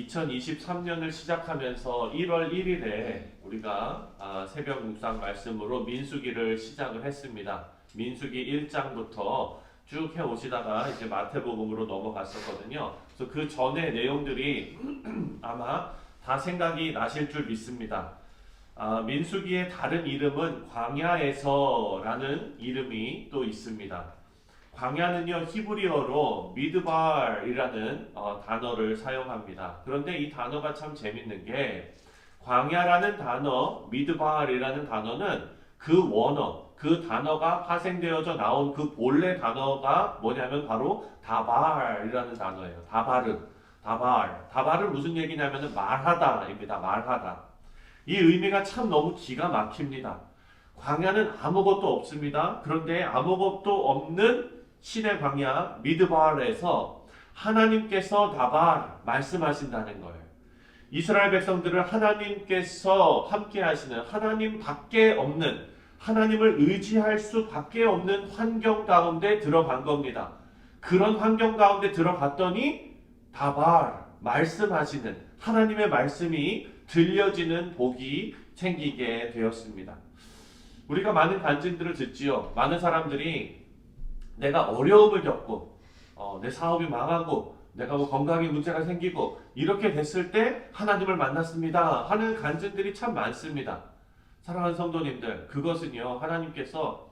2023년을 시작하면서 1월 1일에 우리가 새벽 묵상 말씀으로 민수기를 시작을 했습니다. 민수기 1장부터 쭉 해오시다가 이제 마태복음으로 넘어갔었거든요. 그래서 그 전의 내용들이 아마 다 생각이 나실 줄 믿습니다. 민수기의 다른 이름은 광야에서라는 이름이 또 있습니다. 광야는요, 히브리어로 미드발이라는 단어를 사용합니다. 그런데 이 단어가 참 재밌는 게 광야라는 단어, 미드발이라는 단어는 그 원어, 그 단어가 파생되어져 나온 그 본래 단어가 뭐냐면 바로 다발이라는 단어예요. 다발은 무슨 얘기냐면 말하다입니다. 말하다. 이 의미가 참 너무 기가 막힙니다. 광야는 아무것도 없습니다. 그런데 아무것도 없는 신의 광야 미드발에서 하나님께서 다발 말씀하신다는 거예요. 이스라엘 백성들을 하나님께서 함께 하시는 하나님 밖에 없는, 하나님을 의지할 수밖에 없는 환경 가운데 들어간 겁니다. 그런 환경 가운데 들어갔더니 다발 말씀하시는 하나님의 말씀이 들려지는 복이 생기게 되었습니다. 우리가 많은 간증들을 듣지요. 많은 사람들이 내가 어려움을 겪고 내 사업이 망하고 내가 뭐 건강에 문제가 생기고 이렇게 됐을 때 하나님을 만났습니다 하는 간증들이 참 많습니다. 사랑하는 성도님들, 그것은요, 하나님께서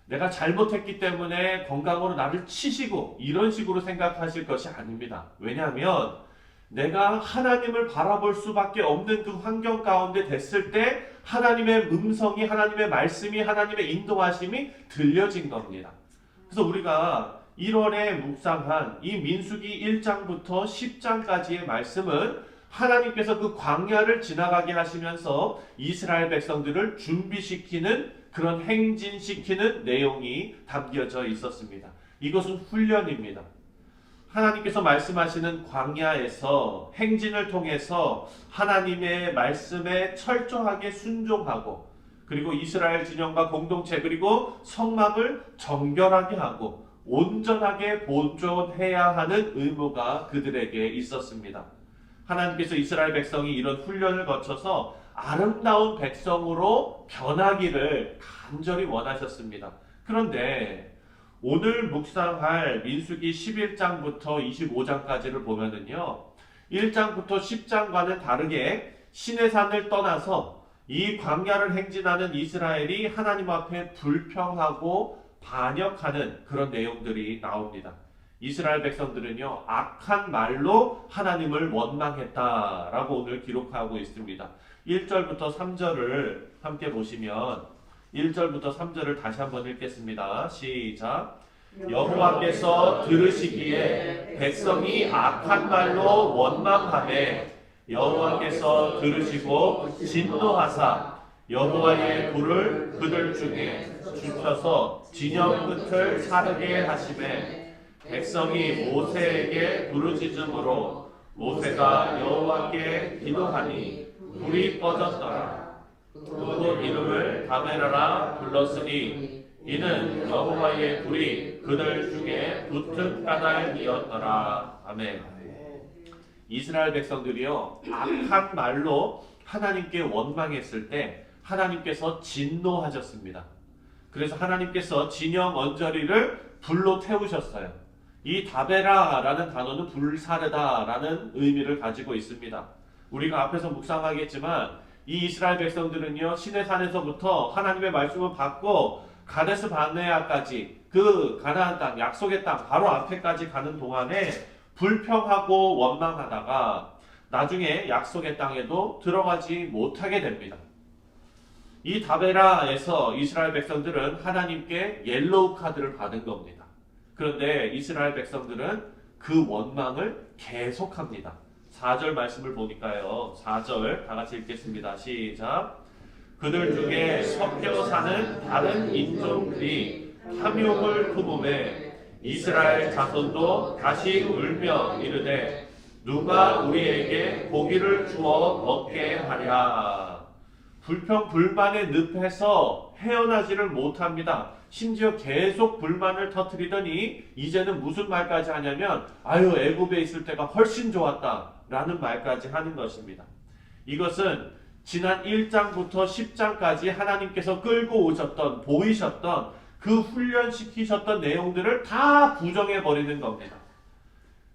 내가 잘못했기 때문에 건강으로 나를 치시고 이런 식으로 생각하실 것이 아닙니다. 왜냐하면 내가 하나님을 바라볼 수밖에 없는 그 환경 가운데 됐을 때 하나님의 음성이, 하나님의 말씀이, 하나님의 인도하심이 들려진 겁니다. 그래서 우리가 1월에 묵상한 이 민수기 1장부터 10장까지의 말씀은 하나님께서 그 광야를 지나가게 하시면서 이스라엘 백성들을 준비시키는, 그런 행진시키는 내용이 담겨져 있었습니다. 이것은 훈련입니다. 하나님께서 말씀하시는 광야에서 행진을 통해서 하나님의 말씀에 철저하게 순종하고, 그리고 이스라엘 진영과 공동체 그리고 성막을 정결하게 하고 온전하게 보존해야 하는 의무가 그들에게 있었습니다. 하나님께서 이스라엘 백성이 이런 훈련을 거쳐서 아름다운 백성으로 변하기를 간절히 원하셨습니다. 그런데 오늘 묵상할 민수기 11장부터 25장까지를 보면은요, 1장부터 10장과는 다르게 시내산을 떠나서 이 광야를 행진하는 이스라엘이 하나님 앞에 불평하고 반역하는 그런 내용들이 나옵니다. 이스라엘 백성들은요, 악한 말로 하나님을 원망했다라고 오늘 기록하고 있습니다. 1절부터 3절을 함께 보시면 1절부터 3절을 다시 한번 읽겠습니다. 시작. 여호와께서 들으시기에 백성이 악한 말로 원망하매 여호와께서 들으시고 진노하사 여호와의 불을 그들 중에 주셔서 진영 끝을 사르게 하시매 백성이 모세에게 부르짖음으로 모세가 여호와께 기도하니 불이 꺼졌더라. 그곳 이름을 다메라라 불렀으니 이는 여호와의 불이 그들 중에 붙은 까닭이었더라. 아멘. 이스라엘 백성들이요, 악한 말로 하나님께 원망했을 때 하나님께서 진노하셨습니다. 그래서 하나님께서 진영 언저리를 불로 태우셨어요. 이 다베라라는 단어는 불사르다라는 의미를 가지고 있습니다. 우리가 앞에서 묵상하겠지만 이 이스라엘 백성들은요, 시내산에서부터 하나님의 말씀을 받고 가데스 바네아까지, 그 가나안 땅, 약속의 땅 바로 앞에까지 가는 동안에 불평하고 원망하다가 나중에 약속의 땅에도 들어가지 못하게 됩니다. 이 다베라에서 이스라엘 백성들은 하나님께 옐로우 카드를 받은 겁니다. 그런데 이스라엘 백성들은 그 원망을 계속합니다. 4절 말씀을 보니까요, 4절 다 같이 읽겠습니다. 시작. 그들 중에 섞여 사는 다른 인종들이 탐욕을 품음에 이스라엘 자손도 다시 울며 이르되 누가 우리에게 고기를 주어 먹게 하랴. 불평 불만의 늪에서 헤어나지를 못합니다. 심지어 계속 불만을 터뜨리더니 이제는 무슨 말까지 하냐면 아유, 애굽에 있을 때가 훨씬 좋았다. 라는 말까지 하는 것입니다. 이것은 지난 1장부터 10장까지 하나님께서 끌고 오셨던, 보이셨던, 그 훈련시키셨던 내용들을 다 부정해버리는 겁니다.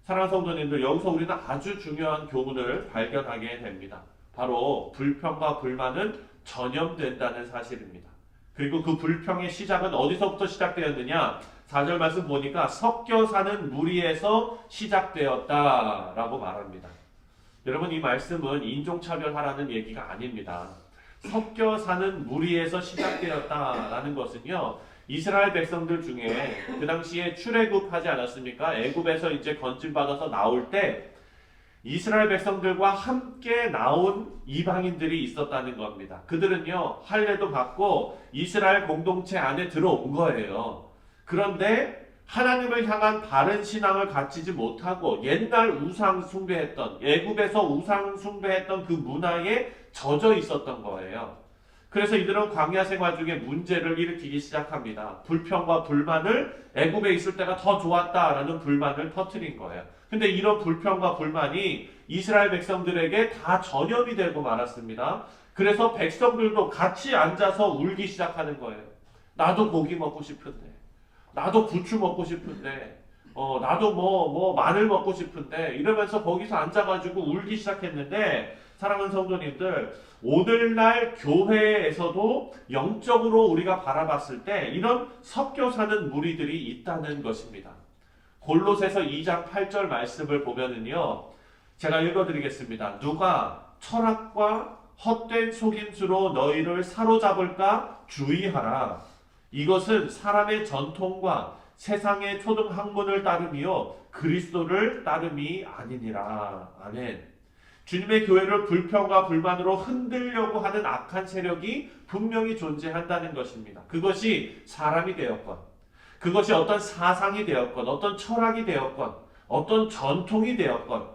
사랑하는 성도님들, 여기서 우리는 아주 중요한 교훈을 발견하게 됩니다. 바로 불평과 불만은 전염된다는 사실입니다. 그리고 그 불평의 시작은 어디서부터 시작되었느냐? 4절 말씀 보니까 섞여 사는 무리에서 시작되었다라고 말합니다. 여러분, 이 말씀은 인종차별하라는 얘기가 아닙니다. 섞여 사는 무리에서 시작되었다라는 것은요, 이스라엘 백성들 중에 그 당시에 출애굽하지 않았습니까? 애굽에서 이제 건진받아서 나올 때 이스라엘 백성들과 함께 나온 이방인들이 있었다는 겁니다. 그들은요, 할례도 받고 이스라엘 공동체 안에 들어온 거예요. 그런데 하나님을 향한 바른 신앙을 갖추지 못하고 옛날 우상 숭배했던, 애굽에서 우상 숭배했던 그 문화에 젖어 있었던 거예요. 그래서 이들은 광야 생활 중에 문제를 일으키기 시작합니다. 불평과 불만을, 애굽에 있을 때가 더 좋았다라는 불만을 터뜨린 거예요. 근데 이런 불평과 불만이 이스라엘 백성들에게 다 전염이 되고 말았습니다. 그래서 백성들도 같이 앉아서 울기 시작하는 거예요. 나도 고기 먹고 싶은데, 나도 부추 먹고 싶은데, 나도 뭐 마늘 먹고 싶은데, 이러면서 거기서 앉아가지고 울기 시작했는데, 사랑하는 성도님들, 오늘날 교회에서도 영적으로 우리가 바라봤을 때 이런 섞여 사는 무리들이 있다는 것입니다. 골로새서 2장 8절 말씀을 보면은요, 제가 읽어드리겠습니다. 누가 철학과 헛된 속임수로 너희를 사로잡을까 주의하라. 이것은 사람의 전통과 세상의 초등학문을 따름이요 그리스도를 따름이 아니니라. 아멘. 주님의 교회를 불평과 불만으로 흔들려고 하는 악한 세력이 분명히 존재한다는 것입니다. 그것이 사람이 되었건, 그것이 어떤 사상이 되었건, 어떤 철학이 되었건, 어떤 전통이 되었건,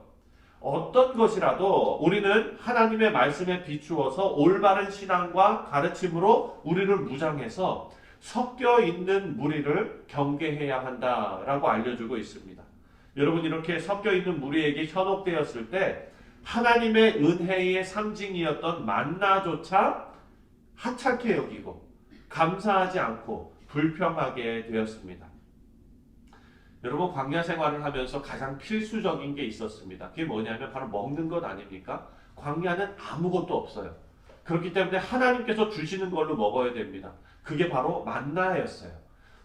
어떤 것이라도 우리는 하나님의 말씀에 비추어서 올바른 신앙과 가르침으로 우리를 무장해서 섞여 있는 무리를 경계해야 한다라고 알려주고 있습니다. 여러분, 이렇게 섞여 있는 무리에게 현혹되었을 때 하나님의 은혜의 상징이었던 만나조차 하찮게 여기고 감사하지 않고 불평하게 되었습니다. 여러분, 광야 생활을 하면서 가장 필수적인 게 있었습니다. 그게 뭐냐면 바로 먹는 것 아닙니까? 광야는 아무것도 없어요. 그렇기 때문에 하나님께서 주시는 걸로 먹어야 됩니다. 그게 바로 만나였어요.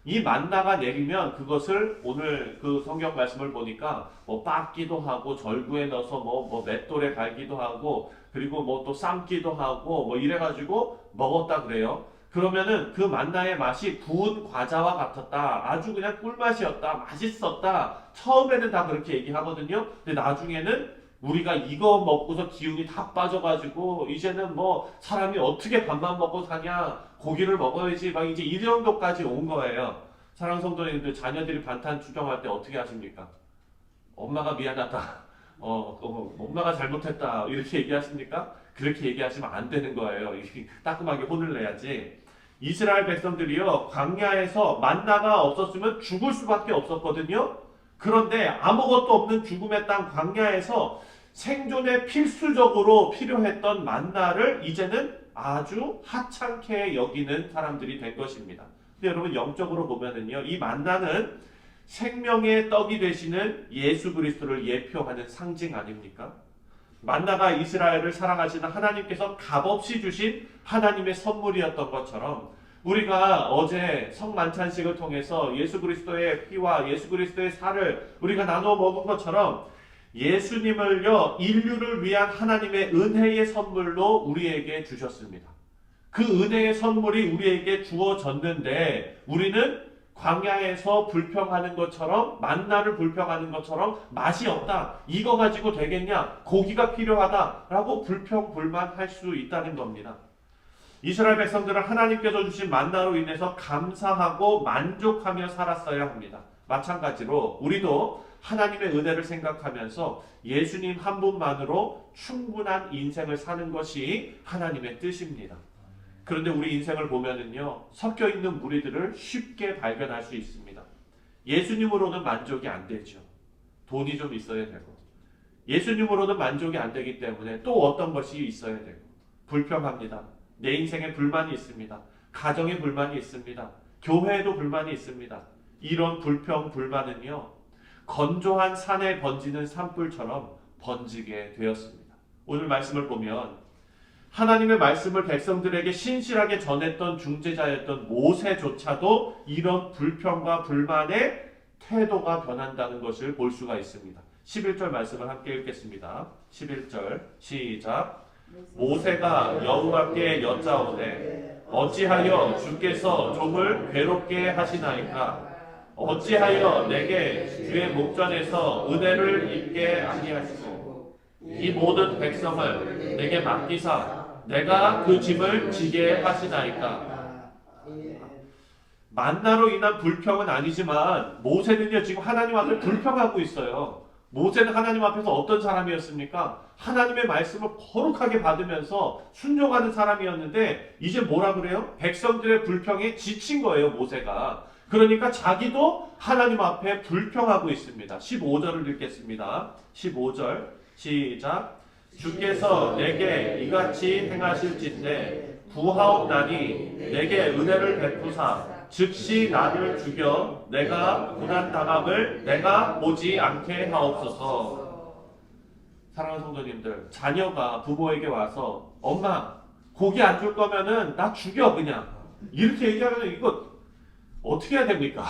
이 만나가 내리면 그것을 오늘 그 성경 말씀을 보니까 뭐 빻기도 하고 절구에 넣어서 뭐 맷돌에 갈기도 하고 그리고 뭐 또 삶기도 하고 뭐 이래가지고 먹었다 그래요. 그러면은 그 만나의 맛이 구운 과자와 같았다. 아주 그냥 꿀맛이었다. 맛있었다. 처음에는 다 그렇게 얘기하거든요. 근데 나중에는 우리가 이거 먹고서 기운이 다 빠져가지고 이제는 뭐 사람이 어떻게 밥만 먹고 사냐, 고기를 먹어야지, 막 이제 이 정도까지 온 거예요. 사랑하는 성도님들, 자녀들이 반찬 추정할 때 어떻게 하십니까? 엄마가 미안하다, 엄마가 잘못했다, 이렇게 얘기하십니까? 그렇게 얘기하시면 안 되는 거예요. 따끔하게 혼을 내야지. 이스라엘 백성들이요, 광야에서 만나가 없었으면 죽을 수밖에 없었거든요. 그런데 아무것도 없는 죽음의 땅 광야에서 생존에 필수적으로 필요했던 만나를 이제는 아주 하찮게 여기는 사람들이 된 것입니다. 근데 여러분, 영적으로 보면은요, 이 만나는 생명의 떡이 되시는 예수 그리스도를 예표하는 상징 아닙니까? 만나가 이스라엘을 사랑하시는 하나님께서 값없이 주신 하나님의 선물이었던 것처럼 우리가 어제 성만찬식을 통해서 예수 그리스도의 피와 예수 그리스도의 살을 우리가 나눠 먹은 것처럼 예수님을요, 인류를 위한 하나님의 은혜의 선물로 우리에게 주셨습니다. 그 은혜의 선물이 우리에게 주어졌는데 우리는 광야에서 불평하는 것처럼, 만나를 불평하는 것처럼 맛이 없다, 이거 가지고 되겠냐, 고기가 필요하다라고 불평불만할 수 있다는 겁니다. 이스라엘 백성들은 하나님께서 주신 만나로 인해서 감사하고 만족하며 살았어야 합니다. 마찬가지로 우리도 하나님의 은혜를 생각하면서 예수님 한 분만으로 충분한 인생을 사는 것이 하나님의 뜻입니다. 그런데 우리 인생을 보면은요, 섞여 있는 무리들을 쉽게 발견할 수 있습니다. 예수님으로는 만족이 안 되죠. 돈이 좀 있어야 되고, 예수님으로는 만족이 안 되기 때문에 또 어떤 것이 있어야 되고 불평합니다. 내 인생에 불만이 있습니다. 가정에 불만이 있습니다. 교회에도 불만이 있습니다. 이런 불평, 불만은요, 건조한 산에 번지는 산불처럼 번지게 되었습니다. 오늘 말씀을 보면 하나님의 말씀을 백성들에게 신실하게 전했던 중재자였던 모세조차도 이런 불평과 불만의 태도가 변한다는 것을 볼 수가 있습니다. 11절 말씀을 함께 읽겠습니다. 11절 시작. 모세가 여호와께 여짜오되 어찌하여 주께서 종을 괴롭게 하시나이까? 어찌하여 내게 주의 목전에서 은혜를 입게 아니하시고 이 모든 백성을 내게 맡기사 내가 그 짐을 지게 하시나이까? 만나로 인한 불평은 아니지만 모세는요 지금 하나님 앞에 불평하고 있어요. 모세는 하나님 앞에서 어떤 사람이었습니까? 하나님의 말씀을 거룩하게 받으면서 순종하는 사람이었는데 이제 뭐라 그래요? 백성들의 불평에 지친 거예요, 모세가. 그러니까 자기도 하나님 앞에 불평하고 있습니다. 15절을 읽겠습니다. 15절 시작. 주께서 내게 이같이 행하실진대 구하옵나니 내게 은혜를 베푸사 즉시 나를 죽여 내가 고난당함을 내가 보지 않게 하옵소서. 사랑하는 성도님들, 자녀가 부모에게 와서 엄마 고기 안 줄 거면은 나 죽여 그냥 이렇게 얘기하면 이거 어떻게 해야 됩니까?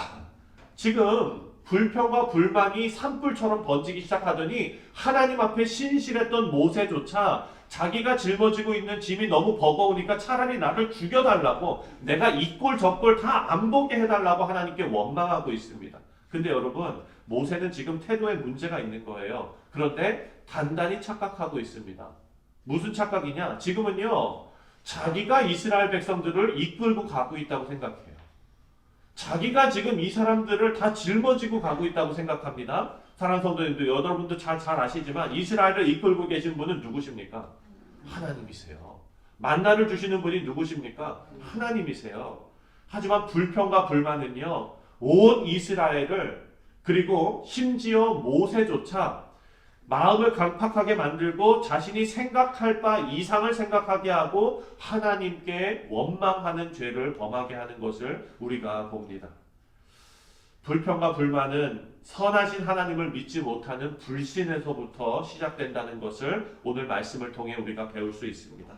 지금 불평과 불만이 산불처럼 번지기 시작하더니 하나님 앞에 신실했던 모세조차 자기가 짊어지고 있는 짐이 너무 버거우니까 차라리 나를 죽여달라고, 내가 이 꼴 저 꼴 다 안 보게 해달라고 하나님께 원망하고 있습니다. 근데 여러분, 모세는 지금 태도에 문제가 있는 거예요. 그런데 단단히 착각하고 있습니다. 무슨 착각이냐? 지금은요, 자기가 이스라엘 백성들을 이끌고 가고 있다고 생각해요. 자기가 지금 이 사람들을 다 짊어지고 가고 있다고 생각합니다. 사랑하는 성도님들, 여러분도 잘 아시지만 이스라엘을 이끌고 계신 분은 누구십니까? 하나님이세요. 만나를 주시는 분이 누구십니까? 하나님이세요. 하지만 불평과 불만은요, 온 이스라엘을, 그리고 심지어 모세조차 마음을 강팍하게 만들고 자신이 생각할 바 이상을 생각하게 하고 하나님께 원망하는 죄를 범하게 하는 것을 우리가 봅니다. 불평과 불만은 선하신 하나님을 믿지 못하는 불신에서부터 시작된다는 것을 오늘 말씀을 통해 우리가 배울 수 있습니다.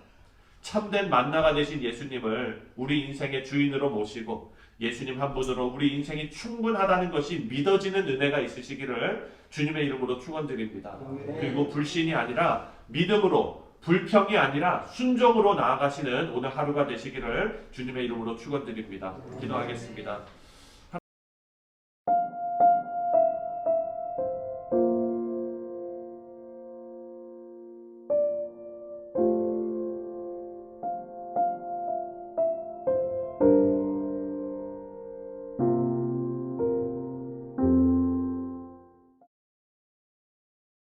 참된 만나가 되신 예수님을 우리 인생의 주인으로 모시고 예수님 한 분으로 우리 인생이 충분하다는 것이 믿어지는 은혜가 있으시기를 주님의 이름으로 축원드립니다. 그리고 불신이 아니라 믿음으로, 불평이 아니라 순종으로 나아가시는 오늘 하루가 되시기를 주님의 이름으로 축원드립니다. 기도하겠습니다.